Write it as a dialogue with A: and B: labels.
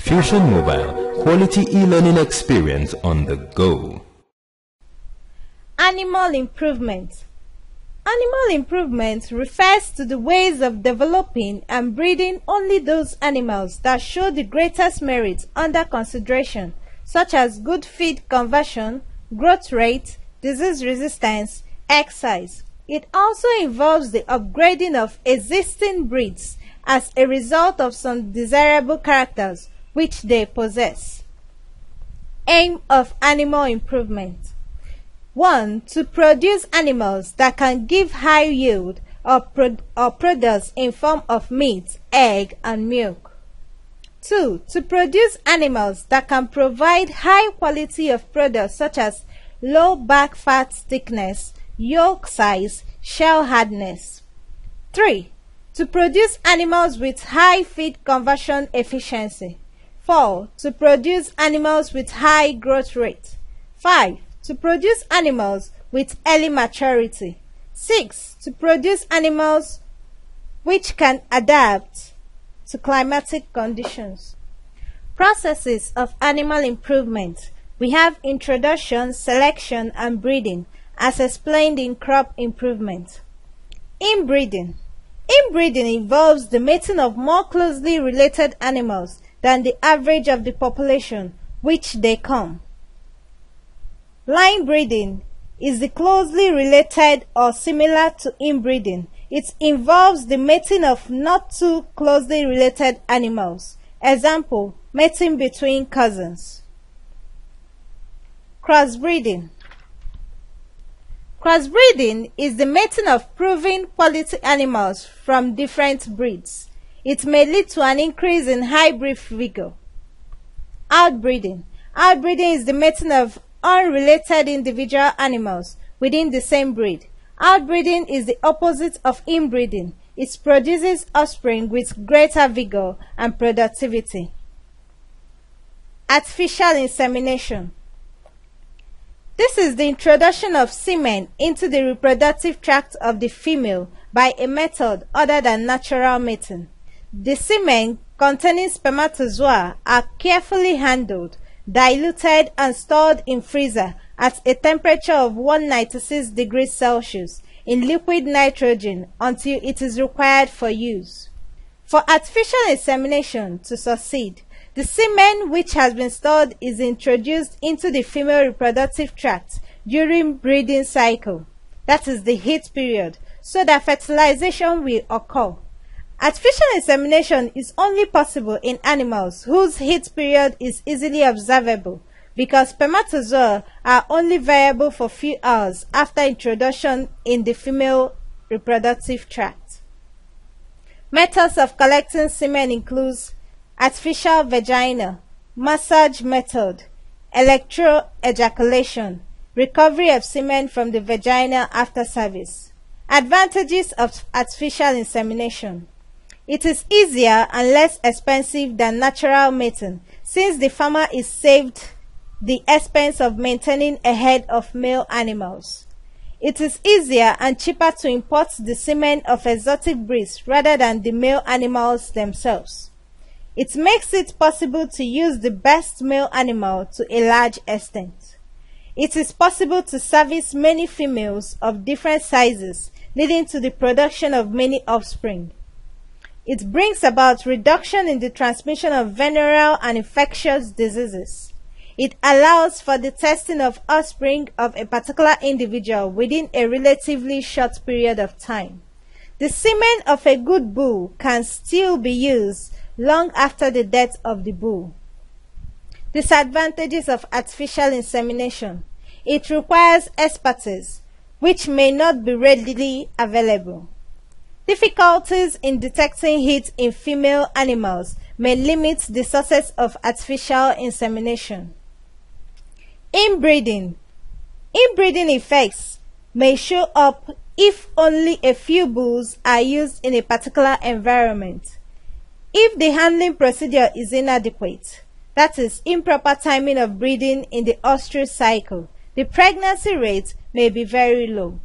A: Fusion Mobile, quality e-learning experience on the go.
B: Animal improvement. Animal improvement refers to the ways of developing and breeding only those animals that show the greatest merit under consideration, such as good feed conversion, growth rate, disease resistance, egg size. It also involves the upgrading of existing breeds as a result of some desirable characters which they possess. Aim of animal improvement. 1. To produce animals that can give high yield or products in form of meat, egg, and milk. 2. To produce animals that can provide high quality of products such as low back fat thickness, yolk size, shell hardness. 3. To produce animals with high feed conversion efficiency. 4. To produce animals with high growth rate. 5. To produce animals with early maturity. 6. To produce animals which can adapt to climatic conditions. Processes of animal improvement. We have introduction, selection, and breeding, as explained in crop improvement. Inbreeding. Inbreeding involves the mating of more closely related animals than the average of the population which they come. Line breeding is the closely related or similar to inbreeding. It involves the mating of not too closely related animals. Example, mating between cousins. Crossbreeding. Crossbreeding is the mating of proven quality animals from different breeds. It may lead to an increase in hybrid vigor. Outbreeding. Outbreeding is the mating of unrelated individual animals within the same breed. Outbreeding is the opposite of inbreeding. It produces offspring with greater vigor and productivity. Artificial insemination. This is the introduction of semen into the reproductive tract of the female by a method other than natural mating. The semen containing spermatozoa are carefully handled, diluted, and stored in freezer at a temperature of 196 degrees Celsius in liquid nitrogen until it is required for use. For artificial insemination to succeed, the semen which has been stored is introduced into the female reproductive tract during breeding cycle, that is the heat period, so that fertilization will occur. Artificial insemination is only possible in animals whose heat period is easily observable because spermatozoa are only viable for few hours after introduction in the female reproductive tract. Methods of collecting semen include artificial vagina, massage method, electro-ejaculation, recovery of semen from the vagina after service. Advantages of artificial insemination. It is easier and less expensive than natural mating since the farmer is saved the expense of maintaining a herd of male animals. It is easier and cheaper to import the semen of exotic breeds rather than the male animals themselves. It makes it possible to use the best male animal to a large extent. It is possible to service many females of different sizes, leading to the production of many offspring. It brings about reduction in the transmission of venereal and infectious diseases. It allows for the testing of offspring of a particular individual within a relatively short period of time. The semen of a good bull can still be used long after the death of the bull. Disadvantages of artificial insemination. It requires expertise, which may not be readily available. Difficulties in detecting heat in female animals may limit the success of artificial insemination. Inbreeding. Inbreeding effects may show up if only a few bulls are used in a particular environment. If the handling procedure is inadequate, that is, improper timing of breeding in the ostrich cycle, the pregnancy rate may be very low.